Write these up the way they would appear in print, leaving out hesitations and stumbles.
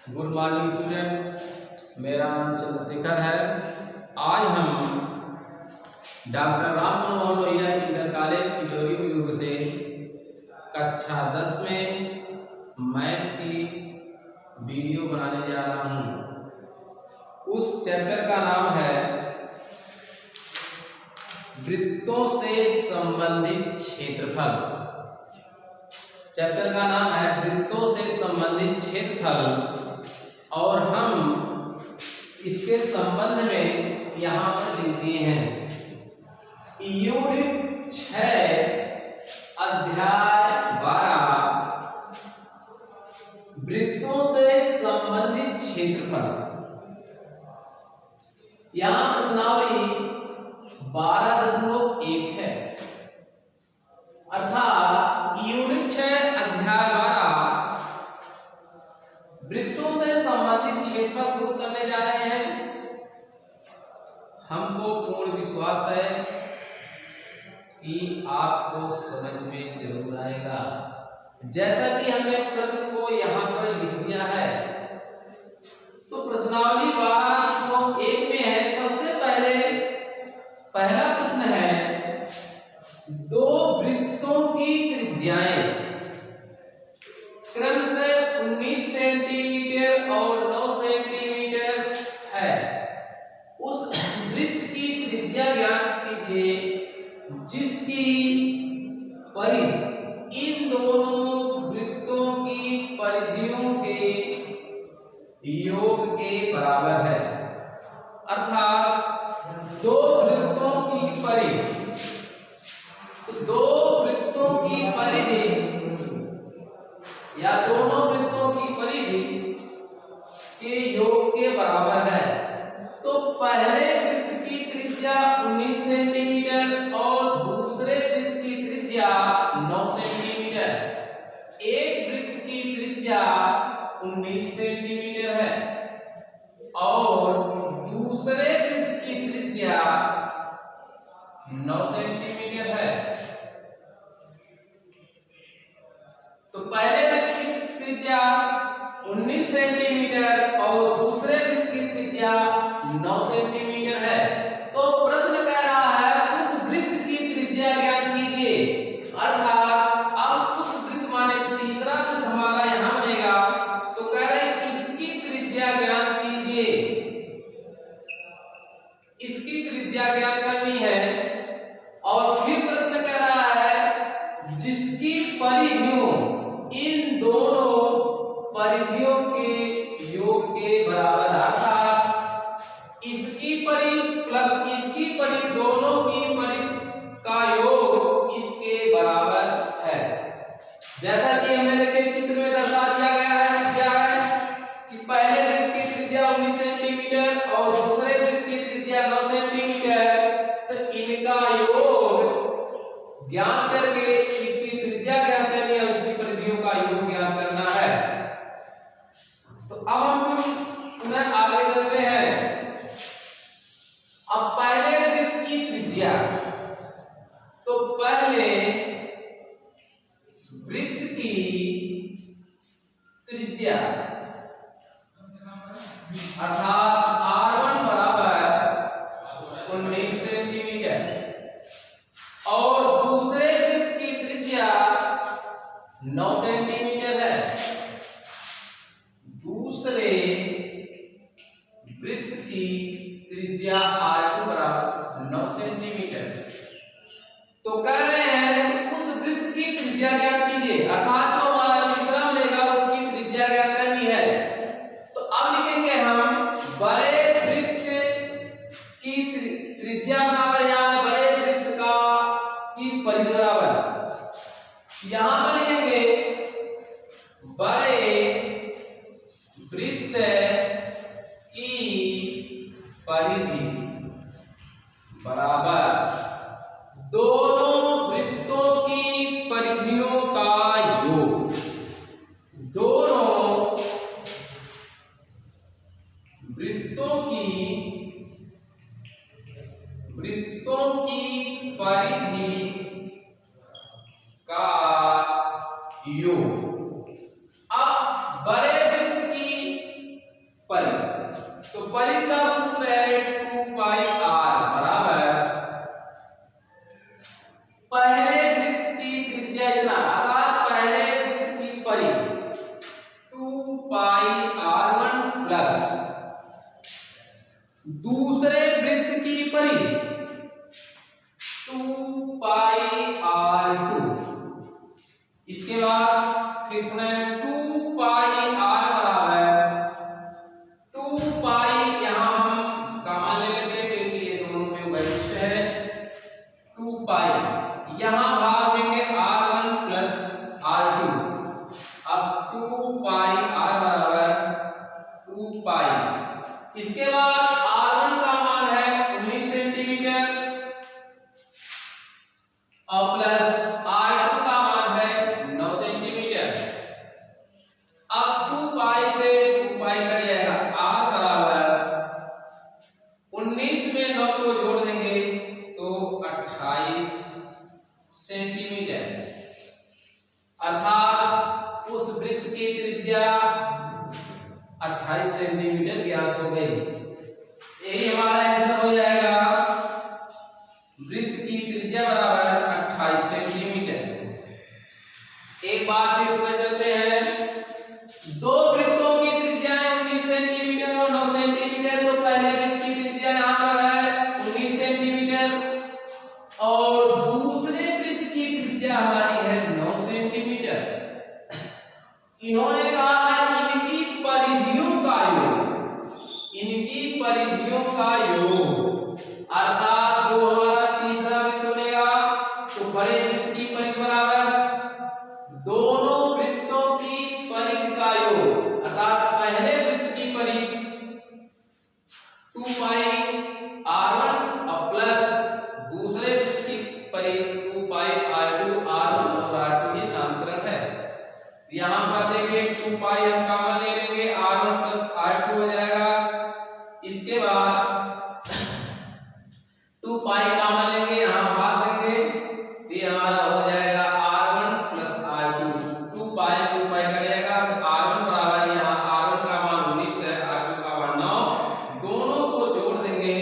Good morning student, मेरा नाम चंद्रशेखर है। आज हम doctor Ram Manohar Lohia inter college किजोरी बुजुर्ग से कक्षा 10 में मैथ की वीडियो बनाने जा रहा हूँ। उस चैप्टर का नाम है वृत्तों से संबंधित क्षेत्रफल। चैप्टर का नाम है वृत्तों से संबंधित क्षेत्रफल और हम इसके संबंध में यहाँ पर लिख दिए हैं यूनिट 6 अध्याय 12 वृत्तों से संबंधित क्षेत्रफल। यहाँ प्रश्नावली 12.1 है, अर्थात यूनिट 6 अध्याय 12 वृत्तों से संबंधित क्षेत्रफल शुरू करने जा रहे हैं। हमको पूर्ण विश्वास है कि आपको समझ में जरूर आएगा। जैसा कि हमने प्रश्न को यहाँ पर लिख दिया है, तो प्रश्नावली 12.1 में है। सबसे पहला प्रश्न है, दो वृत्तों की त्रिज्याएं क्रम से 19 सेंटीमीटर और 9 सेंटीमीटर है। उस वृत्त की त्रिज्या ज्ञात कीजिए जिसकी परिधि इन दोनों वृत्तों की परिधियों के योग के बराबर है। अर्थात दो वृत्तों की परिधि, दो वृत्तों की परिधि या दोनों वृत्तों की परिधि के योग के बराबर है। तो पहले वृत्त की त्रिज्या 19 सेंटीमीटर और दूसरे वृत्त की त्रिज्या 9 सेंटीमीटर। एक वृत्त की त्रिज्या 19 सेंटीमीटर है और दूसरे वृत्त की त्रिज्या 9 सेंटीमीटर है। तो पहले वृत्त की त्रिज्या 19 सेंटीमीटर और दूसरे वृत्त की त्रिज्या 9 सेंटीमीटर है। तो प्रश्न कह रहा है उस वृत्त की त्रिज्या ज्ञात कीजिए। अर्थात अब उस वृत्त माने तीसरा वृत्त हमारा यहाँ बनेगा, तो कह रहे हैं इसकी त्रिज्या ज्ञात कीजिए। इसकी त्रिज्या ज्ञात करनी है। और फिर प्रश्न कह रहा है जिसकी परिधियों इन दोनों परिधियों के योग के बराबर, अर्थात इसकी परिधि प्लस इसकी परिधि, दोनों की परिधि का योग इसके बराबर है। जैसा कि हमें देखे चित्र में दर्शा दिया गया है, क्या है कि पहले वृत्त की त्रिज्या 19 सेंटीमीटर और दूसरे वृत्त की त्रिज्या 9 सेंटीमीटर। तो इनका योग ज्ञात करके इसकी त्रिज्या ज्ञात करनी है, उसकी परिधियों का योग ज्ञात करना है। तो अब हम आगे चलते हैं। अब पहले वृत्त की त्रिज्या, तो पहले वृत्त की त्रिज्या अर्थात R1 बराबर 19 सेंटीमीटर और दूसरे वृत्त की त्रिज्या 9 सेंटीमीटर है। दूसरे वृत्त की त्रिज्या R2 बराबर 9 सेंटीमीटर। तो कह रहे हैं कि उस वृत्त की त्रिज्या ज्ञात कीजिए, अर्थात जो हमारा तीसरा मिलेगा उसकी त्रिज्या ज्ञात करनी है। तो अब लिखेंगे हम परिधि 2 पाई r1 प्लस दूसरे वृत्त की परिधि 2 पाई r2। इसके बाद फिर 2 पाई r बराबर 2 पाई, यहां हम कॉमन ले लेते हैं क्योंकि ये दोनों में वैशिष्ट है। 2 पाई यहां भाग देंगे r1 प्लस r2। अब 2 पाई r बराबर 2 पाई। इसके बाद r1 का मान है 19 सेंटीमीटर और प्लस r2 का मान है 9 सेंटीमीटर। अब 2 पाई से 2 पाई कट जाएगा, r बराबर 19 में 9 को जोड़ देंगे तो 28 सेंटीमीटर, अर्थात उस वृत्त की त्रिज्या 28 सेंटीमीटर ज्ञात हो गई। यही हमारा आंसर हो जाएगा, वृत्त की त्रिज्या बराबर 28 सेंटीमीटर। एक बार फिर में चलते हैं, दो वृत्तों की त्रिज्या 19 सेंटीमीटर और 9 सेंटीमीटर। तो पहले वृत्त की त्रिज्या यहाँ पर है 19 सेंटीमीटर और दूसरे वृत्त की त्रिज्या हमारी है 9 सेंटीमीटर। इन्होंने कहा है इनकी परिधियों का योग, इनकी परिधियों का योग, अर्थात जो हमारा तीसरा वृत्त बनेगा तो बड़े वृत्त की परिधि बराबर दोनों वृत्तों की परिधि का योग, अर्थात पहले वृत्त की परिधि 2 पाई r1 और प्लस दूसरे वृत्त की परिधि 2 पाई r2। r1 और r2 ये नामकरण है। यहां पर देखिए 2 पाई हम कॉमन ले लेंगे, r1 प्लस r2 हो जाएगा। इसके बाद 2 पाई कॉमन लेंगे, यहां भाग देंगे, ये हमारा हो जाएगा r1 plus r2। 2 pi cut जाएगा तो r1 बराबर, यहां r1 का मान 19 है, r2 का मान 9, दोनों को जोड़ देंगे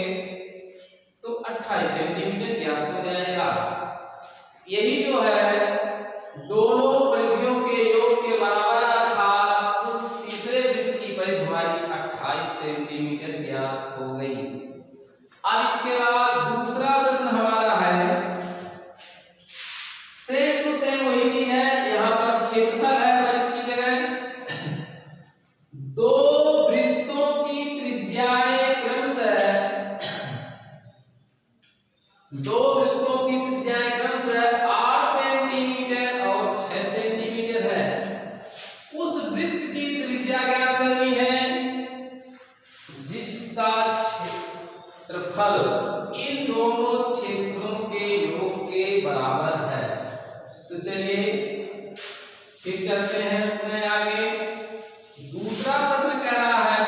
तो 28 सेंटीमीटर ज्ञात हो जाएगा। यही जो है दोनों परिधियों के योग के बराबर, अर्थात उस तीसरे वृत्त की परिधि हमारी 28 सेंटीमीटर ज्ञात हो गई। अब इसके बाद दूसरा प्रश्न हमारा है, सेम टू सेम वही चीज है, यहाँ पर क्षेत्रफल है परिधि की जगह। दो वृत्तों की त्रिज्याएं क्रमशः, दो वृत्तों की त्रिज्याएं क्रमशः 8 सेंटीमीटर और 6 सेंटीमीटर है। उस वृत्त की त्रिज्या ज्ञात करनी है जिसका क्षेत्रफल इन दोनों क्षेत्रों के योग के बराबर है। तो चलिए फिर चलते हैं अपने आगे। दूसरा प्रश्न कह रहा है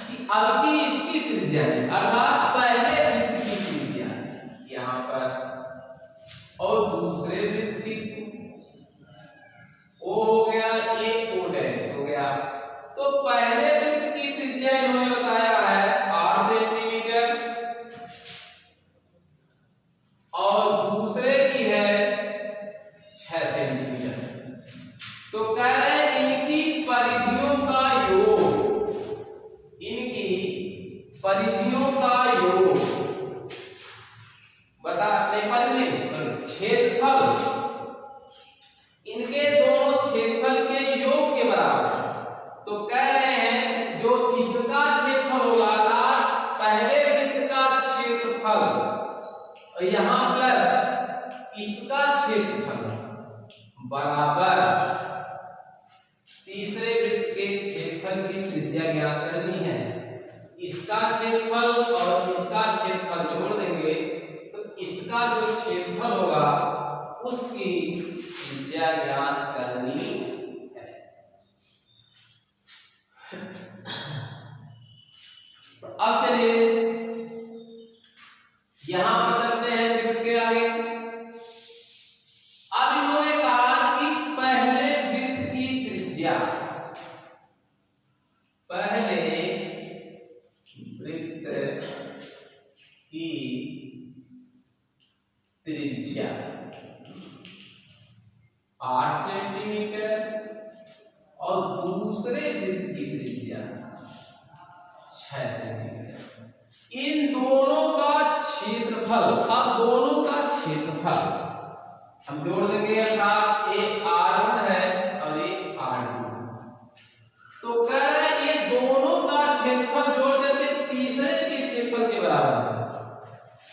कि अब की इसकी त्रिज्या है, अर्थात पहले वृत्त की त्रिज्या यहाँ पर और दूसरे वृत्त की ओ हो गया, एक ओ डैश हो गया। तो पहले वृत्त की त्रिज्या इन्होंने बताया है 8 सेंटीमीटर और दूसरे की है 6 सेंटीमीटर। तो कह रहे हैं इनकी परिधियों का योग, इनकी परिधियों का योग बता, नहीं परिधि सॉरी क्षेत्रफल, इनके दोनों क्षेत्रफल के योग के बराबर है। तो कह रहे हैं जो इसका क्षेत्रफल होगा, पहले वृत्त का क्षेत्रफल और यहाँ प्लस इसका क्षेत्रफल बराबर तीसरे वृत्त के क्षेत्रफल की त्रिज्या ज्ञात करनी है। इसका क्षेत्रफल और इसका क्षेत्रफल जोड़ देंगे तो इसका जो क्षेत्रफल होगा उसकी त्रिज्या ज्ञात करनी है। तो अब चलिए यहां पर चलते हैं वृत्त के आगे। अब इन्होंने कहा कि पहले वृत्त की त्रिज्या, पहले वृत्त की त्रिज्या 8 सेंटीमीटर और दूसरे वृत्त की त्रिज्या 6 सेंटीमीटर। इन दोनों का क्षेत्रफल, अब दोनों का क्षेत्रफल हम जोड़ देंगे, अर्थात एक R1 है और एक R2। तो कह रहे हैं ये दोनों का क्षेत्रफल जोड़ करके तीसरे के क्षेत्रफल के बराबर है,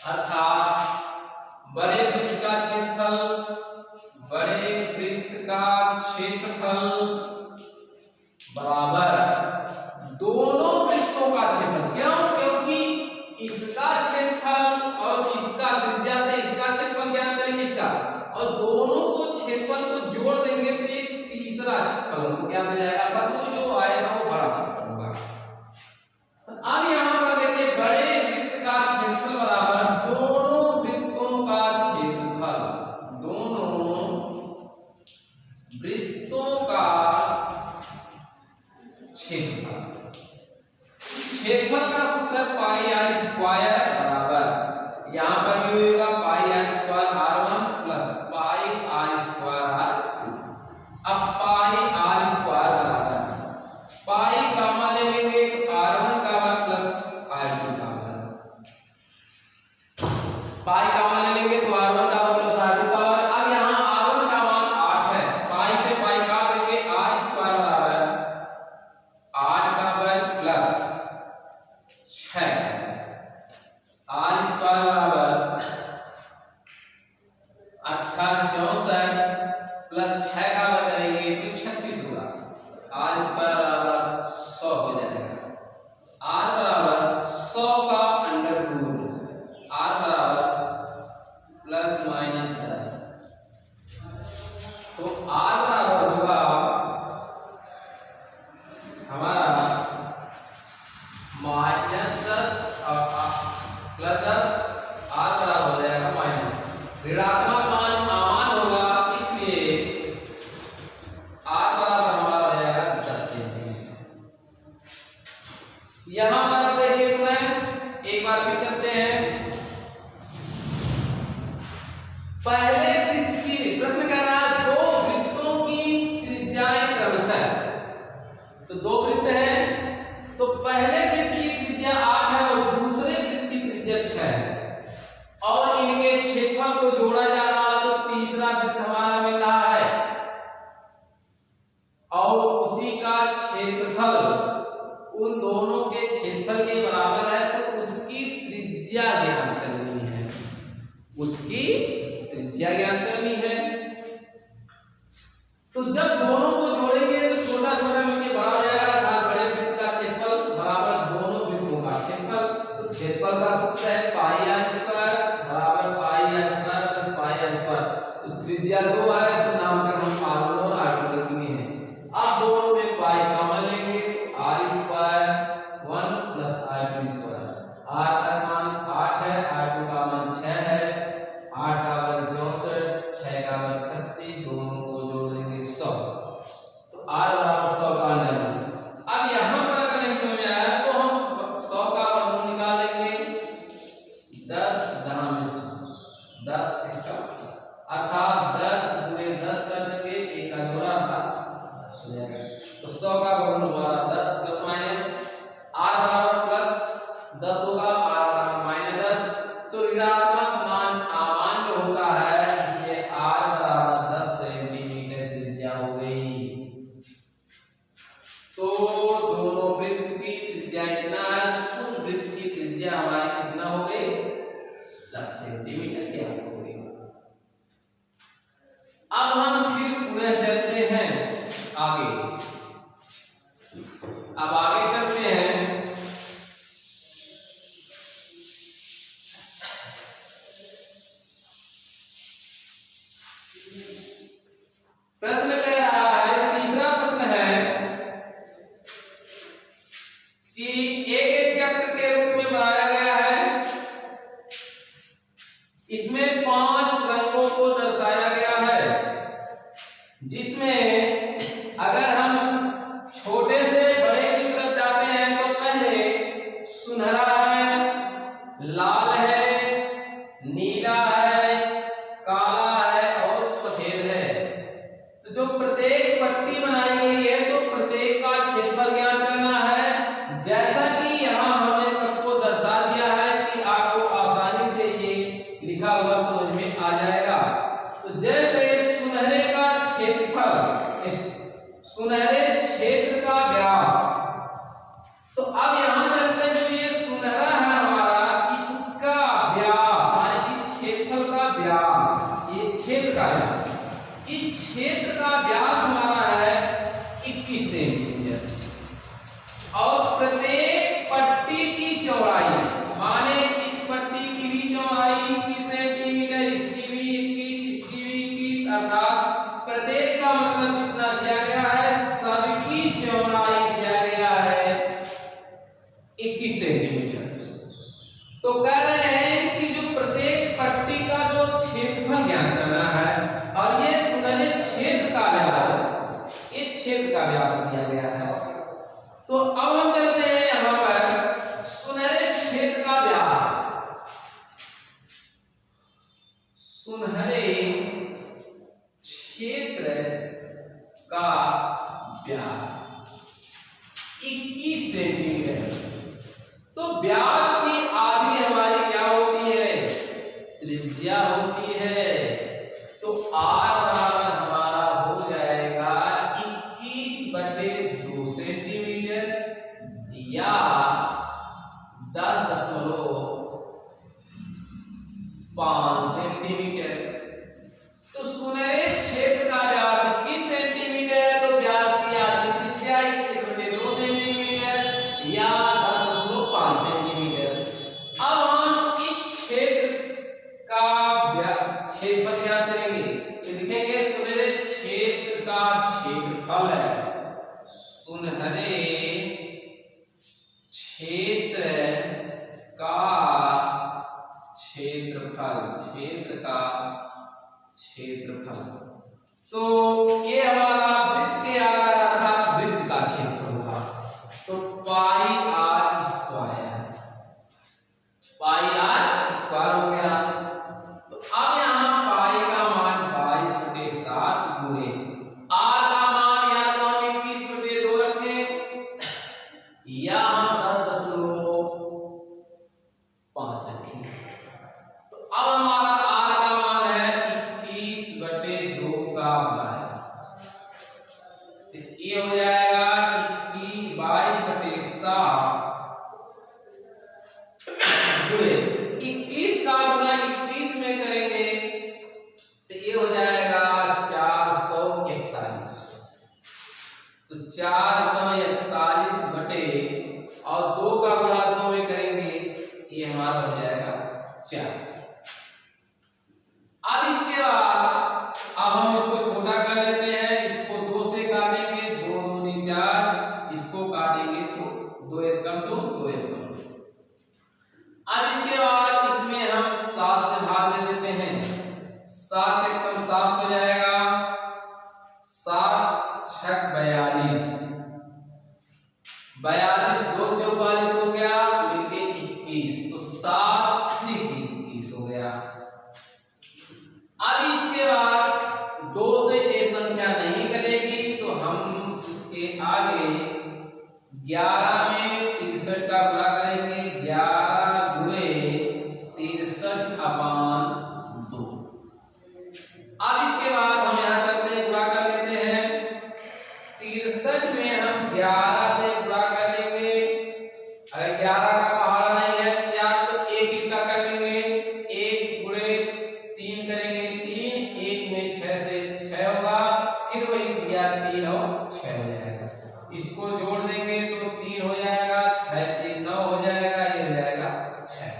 अर्थात बड़े वृत्त का क्षेत्रफल बराबर दोनों वृत्तों का क्षेत्रफल। क्यों? क्योंकि इसका क्षेत्रफल और इसका त्रिज्या से इसका क्षेत्रफल ज्ञात करेंगे इसका, और दोनों को क्षेत्रफल को जोड़ देंगे तो एक तीसरा क्षेत्रफल क्या हो जाएगा, तो जो आएगा वो बड़ा क्षेत्रफल होगा। अब यहाँ पर देखिए बड़े वृत्त का क्षेत्रफल बराबर दोनों वृत्तों का क्षेत्रफल, दोनों वृत्तों का क्षेत्रफल। क्षेत्रफल का सूत्र है पाई आर स्क्वायर बराबर, यहाँ पर भी होगा pi r square R1 plus pi r square R2। अब पाई आर स्क्वायर बराबर पाई का मान ले लेंगे तो R1 का मान प्लस R2 का मान, पाई का मान ले लेंगे तो R1 का मान प्लस R2 का मान। अब यहाँ R1 का मान 8 है, पाई से पाई काट देंगे, आर स्क्वायर बराबर 8 का वर्ग प्लस 6, आर स्क्वायर बराबर 1864 प्लस 6 का वर्ग करेंगे तो 36 होगा, आर स्क्वायर बराबर 100 हो जाएगा। आर बराबर 100 का अंडर रूट, आर बराबर प्लस माइनस 10, तो आर बराबर होगा हमारा माइनस 10 और प्लस 10, आर बराबर हो जाएगा माइनस, ऋणात्मक मान अमान होगा, इसलिए आर बराबर हमारा हो जाएगा 10 सेंटीमीटर। यहां पर अब देखिए तो एक बार फिर चलते हैं, पहले वृत्त की प्रश्न कह रहा है दो वृत्तों की त्रिज्याएं क्रमशः, तो दो वृत्त हैं तो पहले वृत्त की त्रिज्या 8 है और दूसरे वृत्त की त्रिज्या 6 है, और इनके क्षेत्रफल को जोड़ा जा रहा है तो तीसरा वृत्त हमारा मिल रहा है और उसी का क्षेत्रफल उन दोनों के क्षेत्रफल के बराबर है, तो उसकी त्रिज्या ज्ञात करनी है, उसकी त्रिज्या ज्ञात करनी है। तो जब दोनों को जोड़ेंगे तो छोटा छोटा मिलके बड़ा हो जाएगा, अर्थात बड़े वृत्त का क्षेत्रफल बराबर दोनों वृत्तों का क्षेत्रफल। तो क्षेत्रफल का सूत्र है पाई आर स्क्वायर बराबर pi r square plus pi r square, तो त्रिज्या 2 है तो नाम का हम R1 और R2 लिखेंगे हैं। अब दोनों में पाई कॉमन लेंगे तो R square 1 plus R2 square, R का मान 8 है, R2 का मान 6 है, 8 का वर्ग 64, 6 का वर्ग 36, दोनों को जोड़ देंगे 100, तो R बराबर 100 का अंडर। अब यहाँ पर अगर नहीं समझ में आया तो हम 100 का वर्गमूल निकाल लेंगे, 10 जहां में 10 अर्थात 10 गुणे 10 कर देंगे, एक का जोड़ा अर्थात 10 हो जाएगा, तो 100 का वर्गमूल हमारा 10 प्लस माइनस R बराबर प्लस 10 होगा, R बराबर माइनस 10, तो ऋणात्मक मान अमान जो होता है इसलिए R बराबर 10 सेंटीमीटर त्रिज्या हो गई। तो दोनों वृत्त की त्रिज्या इतना है, उस वृत्त की त्रिज्या हमारी कितना हो गई 10 सेंटीमीटर ज्ञात हो गई। अब हम फिर पूरे चलते हैं आगे, अब आगे चलते हैं, प्रश्न कह रहा है, तीसरा प्रश्न है कि एक चक्र के रूप में बनाया गया है, इसमें 5 रंगों को दर्शाया गया है, जिसमें अगर हम छोटे से बड़े की तरफ जाते हैं तो पहले सुनहरा है, लाल है, नीला है, काला है और सफेद है। क्षेत्रफल, इस सुनहरे क्षेत्र का व्यास। तो अब यहां चलते हैं, जो ये सुनहरा है हमारा, इसका व्यास यानी कि क्षेत्रफल का व्यास, ये क्षेत्र का व्यास, इस क्षेत्र का व्यास हमारा है 21 सेंटीमीटर। और प्रत्येक पट्टी की चौड़ाई, माने इस पट्टी की भी चौड़ाई 21 सेंटीमीटर, इसकी भी 21, इसकी भी 21, अर्थात प्रत्येक का मतलब कितना दिया गया है, सबकी चौड़ाई दिया गया है 21 सेंटीमीटर। तो कह रहे हैं कि जो प्रत्येक पट्टी का जो क्षेत्रफल ज्ञात करना है, और ये सुनहरे क्षेत्र का व्यास, ये क्षेत्र का व्यास दिया गया है। तो अब हम चलते हैं यहां पर सुनहरे क्षेत्र का व्यास। सुनहरे क्षेत्र का व्यास 21 सेंटीमीटर। तो व्यास की आधी हमारी क्या होती है, त्रिज्या होती है। तो r बराबर हमारा हो जाएगा 21/2 सेंटीमीटर या 10.5 सेंटीमीटर। तो सुनहरे क्षेत्र का व्यास 21 सेंटीमीटर, तो व्यास की आधी त्रिज्या 21/2 सेंटीमीटर या 10.5 सेंटीमीटर। अब हम इस क्षेत्र का क्षेत्रफल ज्ञात करेंगे, तो लिखेंगे सुनहरे क्षेत्र का क्षेत्रफल है, सुनहरे क्षेत्र का क्षेत्रफल, क्षेत्र का क्षेत्रफल। तो ये हमारा वृत्त के आकार अर्थात वृत्त का क्षेत्र होगा। तो pi r square, pi r square हो गया। तो अब यहाँ पाई का मान 22/7 गुणे आर का मान या तो हम 21/2 रखें या हम 10.5 रखें। तो अब हमारा आर का मान है 21/2 का वर्ग। तो ये हो जाएगा 22/7 गुणे 21 का गुणा 21 में करेंगे तो ये हो जाएगा 441। तो 441 बटे और 2 का गुणा 2 में करेंगे, ये हमारा हो जाएगा 4। अब इसके बाद अब हम इसको छोटा कर लेते हैं, इसको 2 से काटेंगे, 2 दूनी 4, इसको काटेंगे तो 2 एकम 2, 2 एकम। अब इसके बाद इसमें हम 7 से भाग दे देते हैं, 7 एकम 7 हो जाएगा, 7 6 42, 42 2 44 हो गया, मिलके 21, तो 7 21 हो गया। अब इसके बाद 2 से ये संख्या नहीं करेगी, तो हम इसके आगे 11 में 63 का गुणा करेंगे, 11 गुणे 63/2। अब इसके बाद हम यहाँ करते हैं, गुणा कर लेते हैं, 63 में हम 11 से गुणा कर लेंगे। अगर 11 का पहाड़ा नहीं है तो 1 का कर लेंगे, 1 गुणे 3 करेंगे, 3 1 में 6 से 6 होगा, फिर वही क्रिया 3 और 6 हो जाएगा। इसको जोड़ देंगे तो 3 हो जाएगा, 6 3 9 हो जाएगा, ये हो जाएगा 6।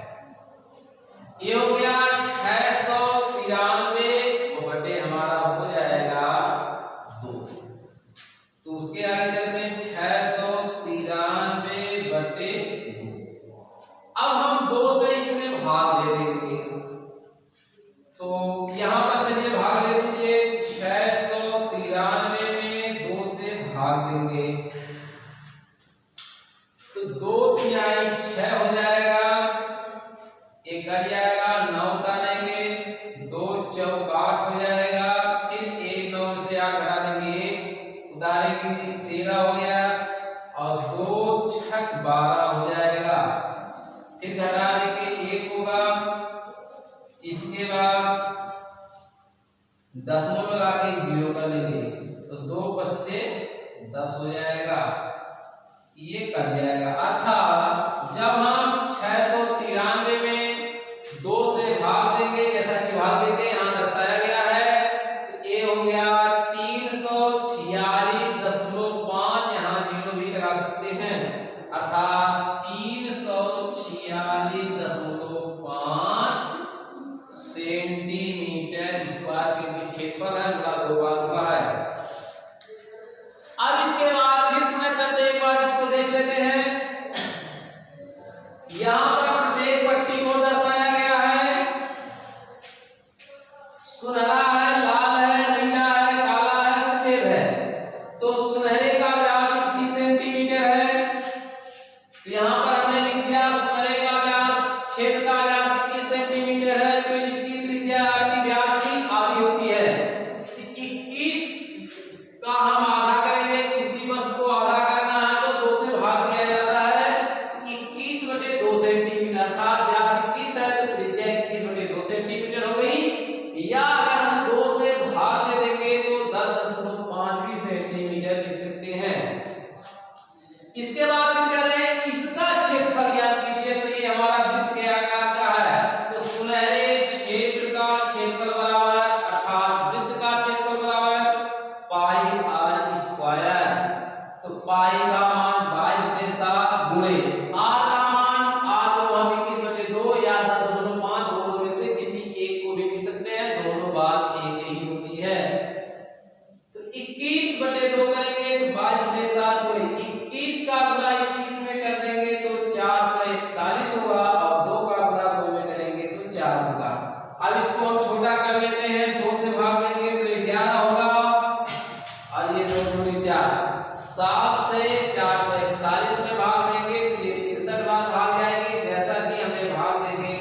ये हो गया 693 बटे हमारा हो जाएगा 2। तो उसके आगे चलते हैं 693 बटे 2। अब हम 2 से इसमें भाग दे देंगे, तो यहां पर चलिए भाग दे दीजिए, 693 में 2 से भाग देंगे दशमलव लगा के 0 कर लेंगे तो 2 बच्चे 10 हो जाएगा, ये कर जाएगा। अर्थात जब हम 693 में 2 से भाग देंगे, जैसा कि भाग देंगे यहाँ दर्शाया गया है, तो ये हो गया 346.5, यहाँ 0 भी लगा सकते हैं, अर्थात 346.5 सेंटीमीटर स्क्वायर के क्षेत्रफल है, उसका 2 भाग हुआ है। अब इसके बाद फिर पुनः चलते एक बार इसको देख लेते हैं। यहाँ पर प्रत्येक पट्टी को दर्शाया गया है, सुनहरा है, लाल है, नीला है, काला है, सफेद है। तो सुनहरे का व्यास 21 सेंटीमीटर है, तो यहाँ पर हमने लिख दिया सुनहरे का व्यास, छेद का व्यास 21 सेंटीमीटर है, तो इसकी त्रिज्या आपकी व्यास की आधी होती है। 21 का हम आधा करेंगे, किसी वस्तु को आधा करना है तो 2 से भाग दिया जाता है, 21/2 सेंटीमीटर, अर्थात व्यास 21 है तो त्रिज्या 21/2 सेंटीमीटर हो गई। या अगर हम 2 से भाग दे देंगे तो 10.5 सेंटीमीटर लिख सकते हैं। इसके बाद फिर क्या है, इसका क्षेत्रफल ज्ञात कीजिए, तो ये हमारा वृत्त के आकार का है, तो सुनहरे क्षेत्र का क्षेत्रफल बराबर, अर्थात वृत्त का क्षेत्रफल बराबर पाई आर स्क्वायर। तो पाई का मान 22/7 गुणे आर का मान, आर को हम 21/2 या 10.5 दोनों में से किसी एक को भी लिख सकते हैं, दोनों बात एक ही होती है। तो 21/2 करेंगे तो 22/7 गुणे 21 का गुणा 21 में कर देंगे तो 441 होगा, और 2 का गुणा 2 में करेंगे तो 4 होगा। अब इसको हम छोटा कर लेते हैं, 2 से भाग देंगे तो 11 होगा, और ये 2 दूनी 4, 7 से 441 में भाग देंगे तो ये 63 बार भाग जाएगी, जैसा कि हमने भाग देंगे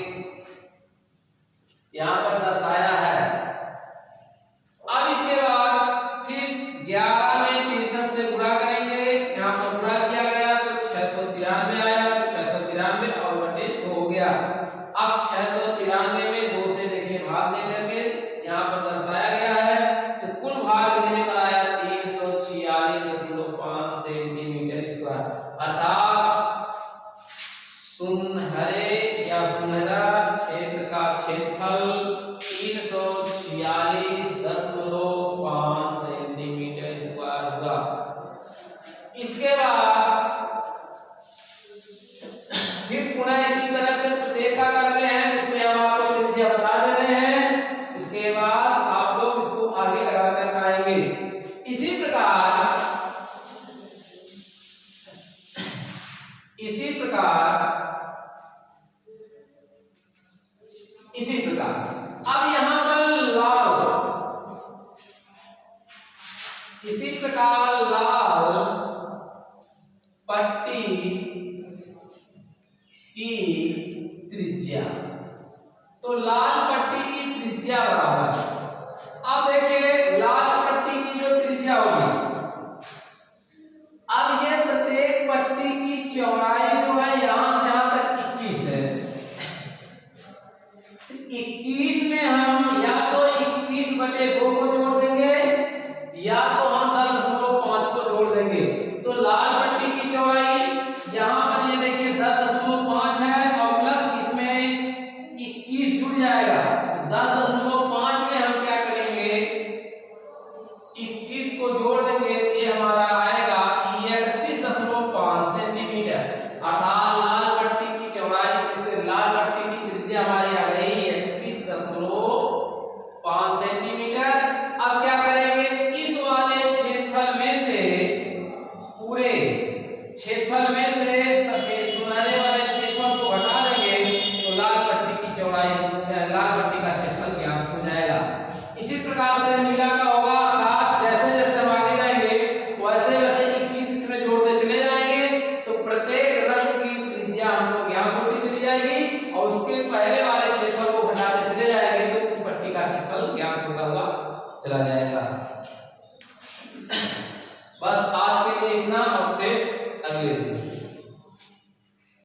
यहाँ पर दर्शाया है। अब इसके बाद फिर 11 में 63 से गुणा करेंगे, यहाँ पर गुणा किया गया तो 693 आया, तो 693 और बटे 2 हो गया। अब 693 में 2 से देखिए भाग दे देंगे, यहाँ पर दर्शाया गया है, तो कुल भाग देने पर आया 346.5 सेंटीमीटर स्क्वायर, अर्थात सुनहरे या सुनहरा क्षेत्र का क्षेत्रफल 346.5 सेंटीमीटर स्क्वायर हुआ। इसके बाद फिर पुनः इसी तरह से प्रत्येक का करते हैं, जिसमें हम आपको त्रिज्या बता दे रहे हैं, उसके बाद आप लोग इसको आगे लगा कर आएंगे। इसी प्रकार अब यहाँ पर लाल पट्टी की त्रिज्या, तो लाल पट्टी की त्रिज्या बराबर, अब देखिए लाल पट्टी की जो त्रिज्या होगी, अब ये प्रत्येक पट्टी की चौड़ाई जो है यहां से यहां तक 21 है। 21 में हम या तो 21/2 को जोड़ देंगे या तो हम 10.5 को जोड़ देंगे, तो लाल पट्टी की चौड़ाई यहाँ पर ये देखिए 10.5 है, और प्लस इसमें 21 जुड़ जाएगा, तो 10.5 में हम क्या करेंगे, 21 को जोड़ देंगे, ये हमारा आएगा 31.5 सेंटीमीटर, अर्थात लाल पट्टी की चौड़ाई, लाल पट्टी की त्रिज्या हमारी आ गई 31.5 सेंटीमीटर। अब क्या करेंगे, इस वाले क्षेत्रफल में से, पूरे क्षेत्रफल में से सफेद सुनहरे वाले क्षेत्रफल को हटा देंगे, तो लाल पट्टी की चौड़ाई, लाल पट्टी का क्षेत्रफल ज्ञात हो जाएगा। इसी प्रकार से नीला का होगा, जैसे जैसे हम आगे जाएंगे वैसे वैसे 21 इसमें जोड़ते चले जाएंगे, तो प्रत्येक रंग की त्रिज्या हमको ज्ञात होती चली जाएगी, और उसके पहले वाले क्षेत्रफल को घटाते चले जाएंगे, तो उस पट्टी का क्षेत्रफल ज्ञात होता हुआ चला जाएगा। बस आज के लिए इतना, और शेष अगले दिन।